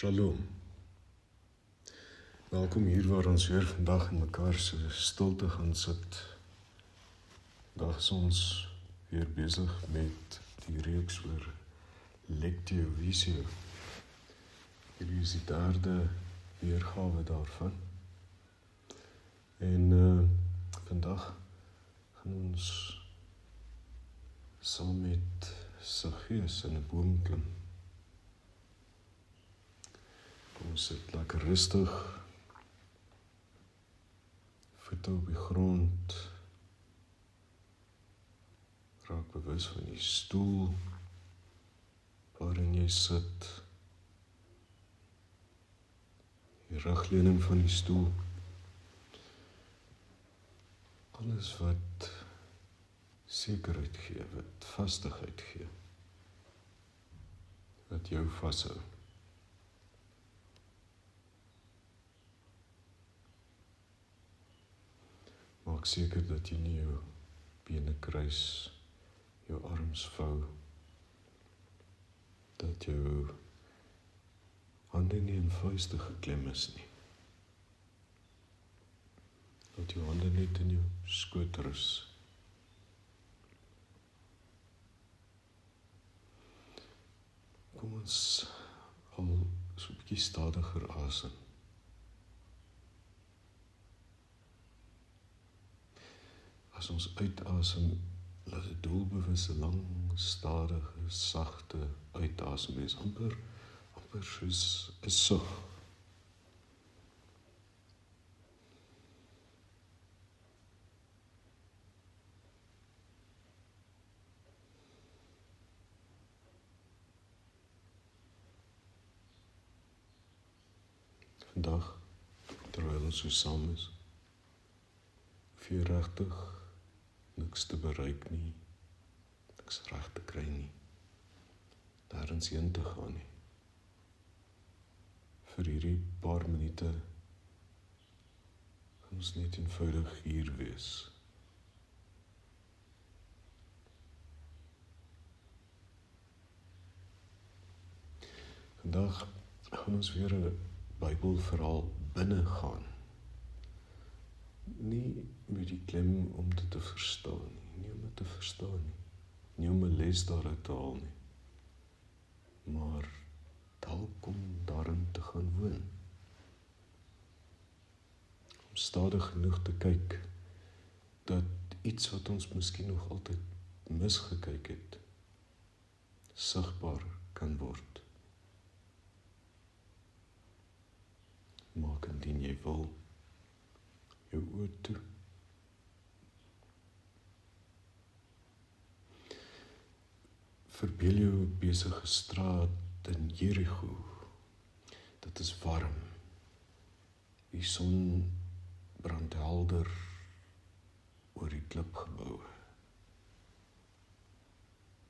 Shalom. Welkom hier waar ons weer vandag in mekaar so stil te gaan sit. Vandag is ons weer besig met die reeks oor Lectio Visio. Hierdie is die derde weergawe daarvan. En vandag gaan ons saam met Zacchaeus in 'n boom klim. Ons sit lekker rustig, voete op die grond, raak bewus van die stoel waarin jy sit, die rugleuning van die stoel, alles wat sekerheid gee, wat vastigheid gee, wat jou vashou. Maak seker dat jy nie jou bene kruis, jou arms vou, dat jou hande nie in vuiste geklem is nie. Dat jou hande net in jou skoot rus. Kom ons al so 'n bietjie stadiger asem. As ons uitasem, laat dit doelbewuste, lang, stadige, sagte uitasem wees, amper soos 'n sug. Vandag, terwyl ons so saam is, hoef jy regtig niks te bereik nie, niks reg te kry nie, daarins heen te gaan nie. Vir hierdie paar minute gaan ons net eenvoudig hier wees. Vandag gaan ons weer 'n Bybelverhaal binne gaan. Nie met die klem om dit te verstaan nie, nie om dit te verstaan nie, nie om 'n les daaruit te haal nie, maar dalk om daarin te gaan woon. Om stadig genoeg te kyk, dat iets wat ons miskien nog altyd misgekyk het, sigbaar kan word. Maak indien jy wil, jou oë toe. Verbeel jou 'n besige straat in Jericho. Dit is warm. Die son brand helder oor die klipgeboue.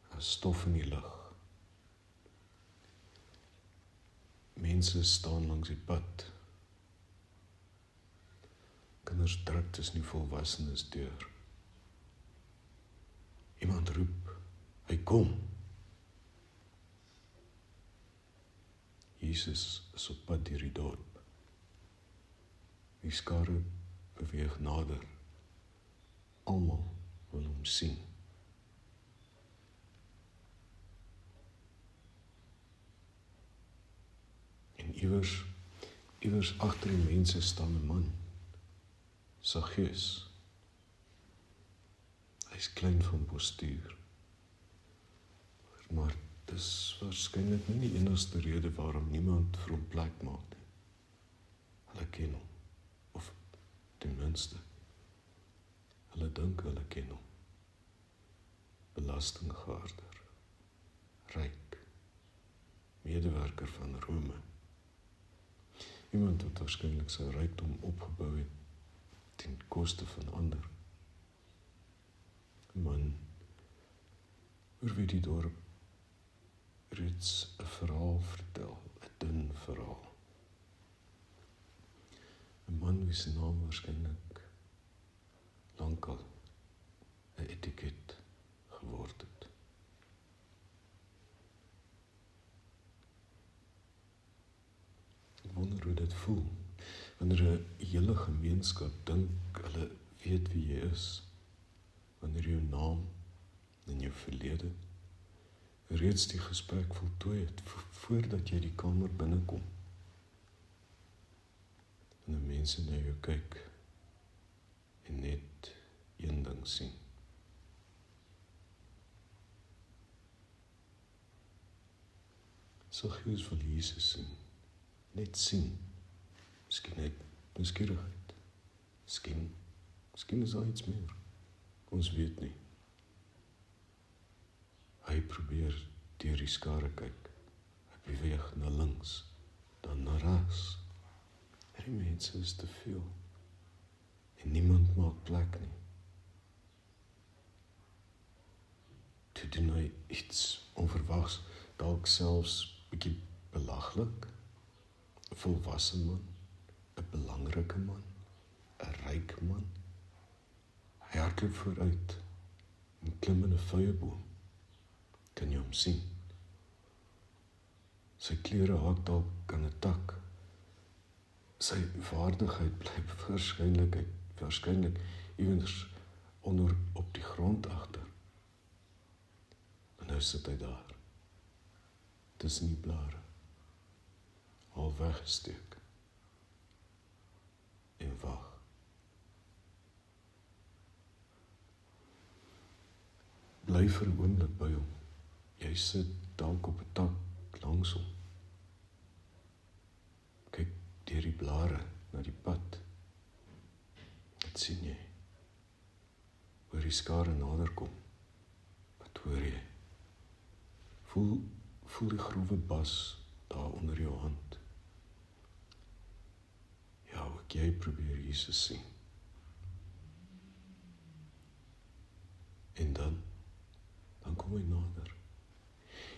Daar is stof in die lug. Mense staan langs die pad. Kinders druk tussen die volwassenes deur. Iemand roep, hy kom. Jesus is op pad deur die dorp. Die skare beweeg nader. Almal wil hom sien. En iewers agter die mense staan 'n man. Zacchaeus. Hy is klein van postuur. Maar dis waarskynlik nie die enigste rede waarom niemand vir hom plek maak nie. Hulle ken hom. Of ten minste, hulle dink hulle ken hom. Belastinggaarder. Ryk. Medewerker van Rome. Iemand wat waarskynlik sy rykdom opgebou het ten koste van ander. 'n Man oor wie die dorp reeds 'n verhaal vertel, 'n dun verhaal. 'n Man wie se naam waarskynlik lankal 'n etiket geword het. wonder hoe dit voel. Wanneer 'n hele gemeenskap dink hulle weet wie jy is. Wanneer jou naam en jou verlede reeds die gesprek voltooi het, voordat jy die kamer binnekom. En die mense na jou kyk en net een ding sien. Saggeus wil Jesus sien, net sien. Miskien net nuuskierigheid. Miskien is daar iets meer. Ons weet nie. Hy probeer deur die skare kyk. Hy beweeg na links, dan na regs. En die mense is te veel. En niemand maak plek nie. Toe doen hy iets onverwags, dalk selfs bietjie belaglik. 'n Volwasse man, 'n belangrike man, 'n ryk man. Hy hardloop vooruit en klim in 'n vyeboom. Kan jy hom sien? Sy klere haak dalk aan 'n tak. Sy vaardigheid bly waarskynlik iewers onder op die grond agter. En nou sit hy daar, tussen die blare, al weggesteek, en wag. Bly vir 'n oomblik by hom. Jy sit dalk op 'n tak langs hom. Kyk deur die blare na die pad. Wat sien jy? Hoor die skare naderkom. Wat hoor jy? Voel die grove bas daar onder jou hand. Ja, ook jy probeer Jesus sien. En dan kom hy nader.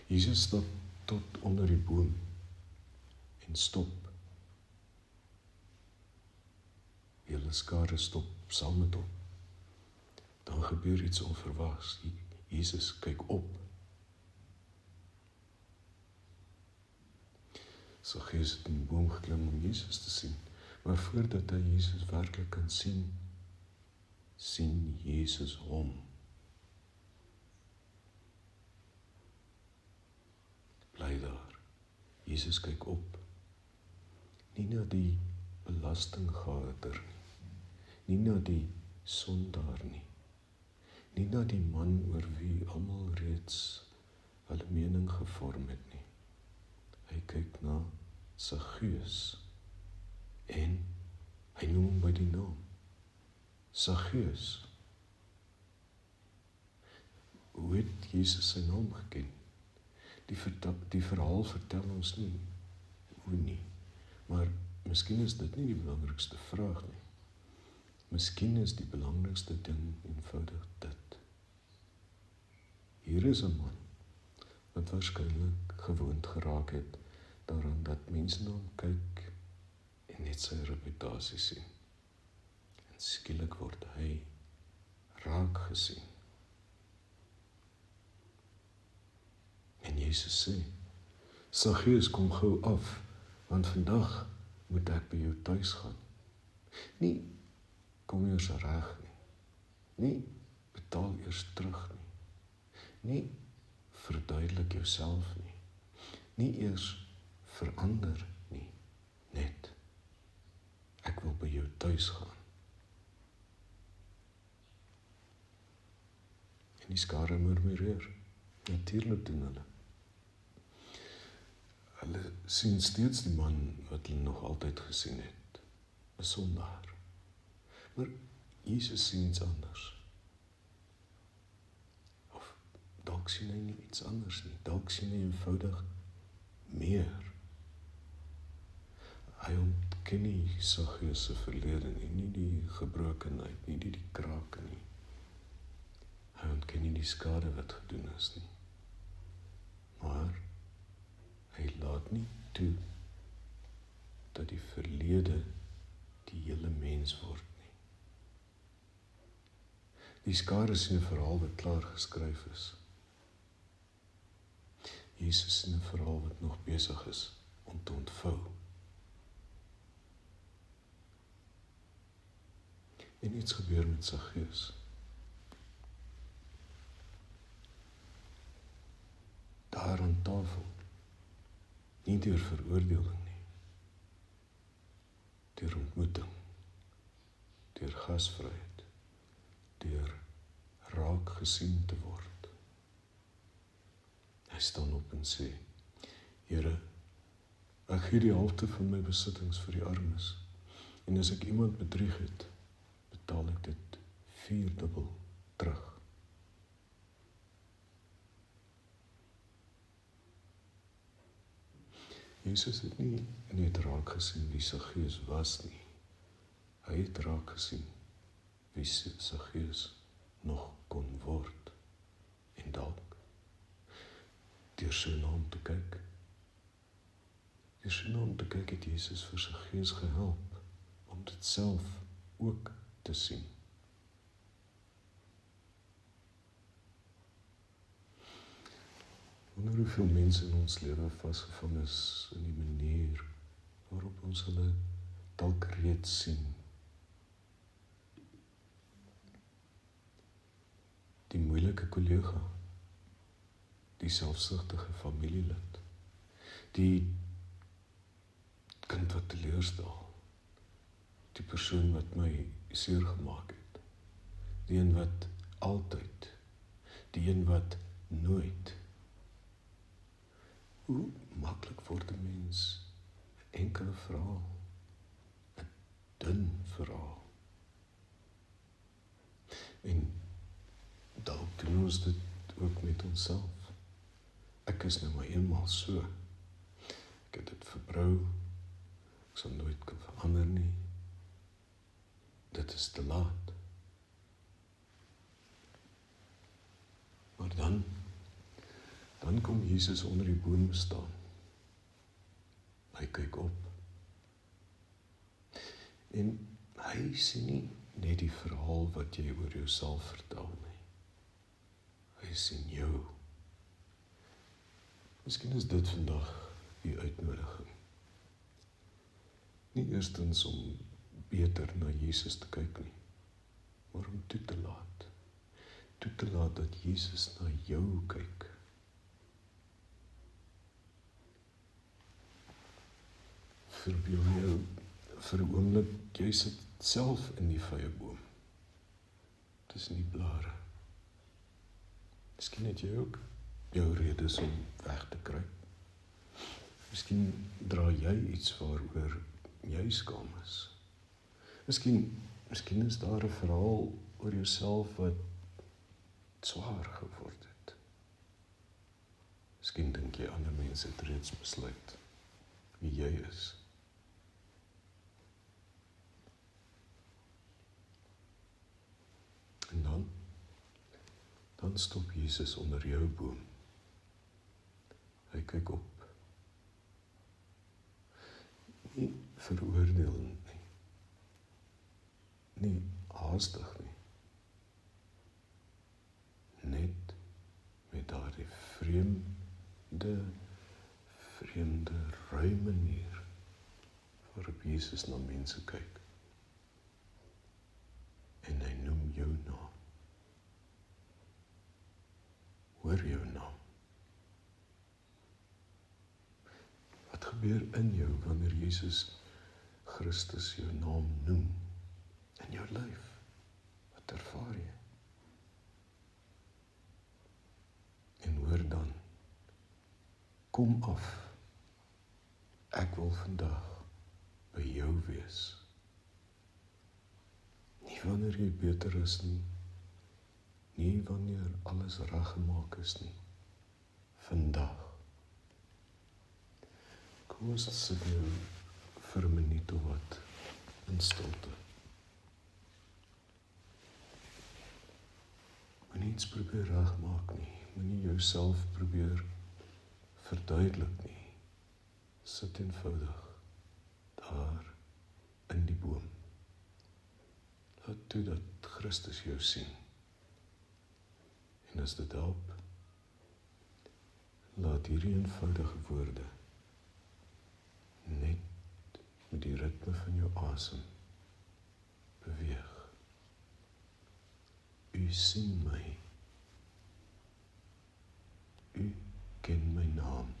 Jesus stap tot onder die boom en stop. Die hele skare stop saam met hom. Dan gebeur iets onverwags. Jesus kyk op. Saggeus het in die boom geklim om Jesus te sien, maar voordat hy Jesus werklik kan sien, sien Jesus hom. Bly daar. Jesus kyk op. Nie na die belastinggader nie na die sondaar nie, nie na die man oor wie almal reeds hulle mening gevorm het nie. Hy kyk na Saggeus en hy noem hom by die naam. Saggeus. Hoe het Jesus sy naam geken? Die verhaal vertel ons nie hoe nie, maar miskien is dit nie die belangrikste vraag nie. Miskien is die belangrikste ding eenvoudig dit. Hier is 'n man wat waarskynlik gewoond geraak het daaraan dat mense na hom kyk en net sy reputasie sien. En skielik word hy raak gesien. En Jesus sê, Saggeus, kom gou af, want vandag moet ek by jou tuis gaan. Nie, kom eers reg nie. Nie, betaal eers terug nie. Nie, verduidelik jouself nie. Nie eers verander nie. Net, ek wil by jou tuis gaan. En die skare murmureer. Natuurlik doen hulle. Hulle sien steeds die man wat hulle nog altyd gesien het. 'n Sondaar. Maar Jesus sien iets anders. Of dalk sien hy nie iets anders nie. Dalk sien hy eenvoudig meer. Hy ontken nie Saggeus se verlede nie die gebrokenheid, nie die krake nie. Hy ontken nie die skade wat gedoen is nie. Maar hy laat nie toe dat die verlede die hele mens word nie. Die skare sien 'n verhaal wat klaar geskryf is. Jesus sien 'n verhaal wat nog besig is om te ontvou. En iets gebeur met Saggeus. Daar aan tafel, nie deur veroordeling nie, deur ontmoeting, deur gasvryheid, deur raak gesien te word. Hy staan op en sê, Here, ek gee die helfte van my besittings vir die armes, en as ek iemand bedrieg het, betaal ek dit 4-dubbel terug. Jesus het nie net raak gesien wie Saggeus was nie. Hy het raak gesien wie Saggeus nog kon word. En dalk deur sy naam te kyk. Deur sy naam te kyk het Jesus vir Saggeus gehelp om dit self ook te sien. Wonder hoeveel mense in ons lewe vasgevang is in die manier waarop ons hulle dalk reeds sien. Die moeilike kollega, die selfsugtige familielid, die kind wat teleurstel, die persoon wat my seer gemaak het, die een wat altyd, die een wat nooit. Hoe maklik word 'n mens 'n enkele verhaal, 'n dun verhaal. En dalk doen ons dit ook met onsself. Ek is nou maar eenmaal so. Ek het dit verbrou, ek sal nooit kan verander nie. Dit is te laat. Maar dan kom Jesus onder die boom staan. Hy kyk op. En hy sien nie net die verhaal wat jy oor jouself vertel nie. Hy sien jou. Miskien is dit vandag die uitnodiging. Nie eerstens om beter na Jesus te kyk nie, maar om toe te laat. Toe te laat dat Jesus na jou kyk. Verbeel jou vir 'n oomblik, jy sit self in die vyeboom. Tussen die blare. Miskien het jy ook jou redes om weg te kruip. Miskien dra jy iets waaroor jy skaam is. Miskien is daar 'n verhaal oor jouself wat swaar geword het. Miskien dink jy ander mense het reeds besluit wie jy is. En dan stop Jesus onder jou boom. Hy kyk op. Nie veroordelend nie. Nie haastig nie. Net met daardie vreemde, ruime manier waarop Jesus na mense kyk. En hy noem jou naam. Hoor jou naam. Wat gebeur in jou wanneer Jesus Christus jou naam noem? In jou lyf. Wat ervaar jy? En hoor dan, kom af. Ek wil vandag by jou wees. Nie wanneer jy beter is nie. Nie wanneer alles reggemaak is nie. Vandag. Kom ons sit nou vir 'n minuut of wat in stilte. Moenie iets probeer regmaak nie. Moenie jouself probeer verduidelik nie. Sit eenvoudig daar in die boom. Laat toe dat Christus jou sien. En as dit help, laat hierdie eenvoudige woorde net met die ritme van jou asem beweeg. U sien my. U ken my naam.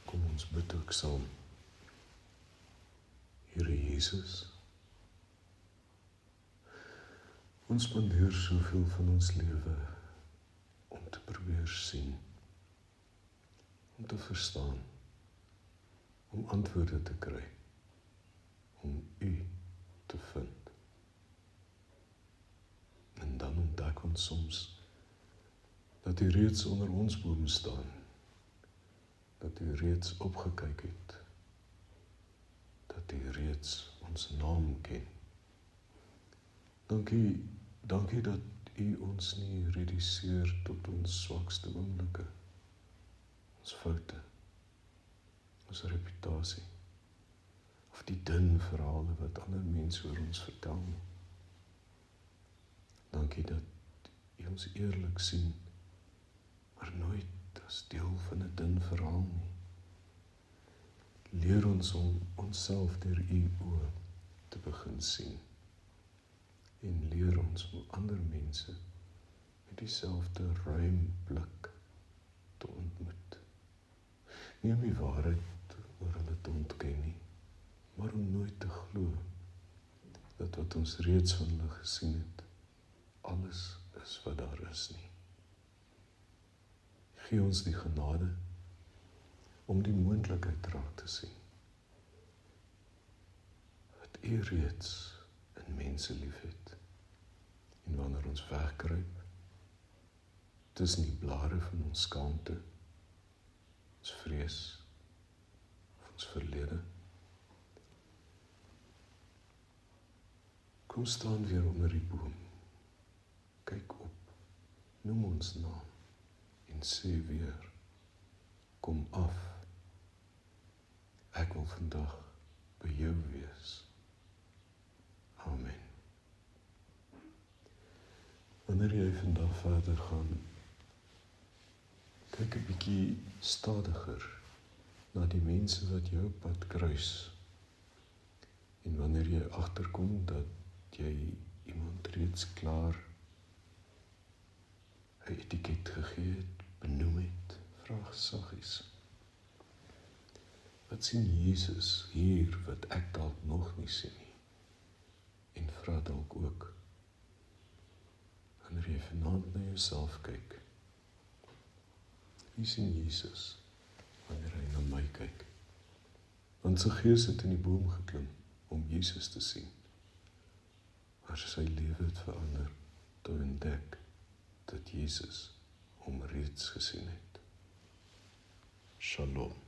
Kom ons bid ook saam. Here Jesus, ons spandeer soveel van ons lewe om te probeer sien, om te verstaan, om antwoorde te kry, om U te vind. En dan ontdek ons soms dat U reeds onder ons boom staan, dat U reeds opgekyk het, dat U reeds ons naam ken. Dankie dat U ons nie reduseer tot ons swakste oomblikke, ons foute, ons reputasie, of die dun verhale wat ander mense oor ons vertel nie. Dankie dat U ons eerlik sien, maar nooit as deel van 'n dun verhaal nie. Leer ons om onsself deur U oë te begin sien. En leer ons om ander mense met dieselfde ruim blik te ontmoet. Nie om die waarheid oor hulle te ontken nie, maar om nooit te glo dat wat ons reeds van hulle gesien het, alles is wat daar is nie. Gee ons die genade om die moontlikheid raak te sien, wat U reeds in mense liefhet, en wanneer ons wegkruip tussen die blare van ons skaamte, ons vrees, of ons verlede, kom staan weer onder die boom, kyk op, noem ons naam, en sê weer, kom af, ek wil vandag by jou wees. Amen. Wanneer jy vandag verder gaan, kyk 'n bietjie stadiger na die mense wat jou pad kruis. En wanneer jy agterkom dat jy iemand reeds klaar 'n etiket gegee het, benoem het, vraag saggies. Wat sien Jesus hier wat ek dalk nog nie sien nie? En vra dalk ook, wanneer jy vanaand na jouself kyk, wie sien Jesus wanneer hy na my kyk? Want sy gees het in die boom geklim om Jesus te sien, maar sy lewe het verander toe hy ontdek dat Jesus hom reeds gesien het. Shalom.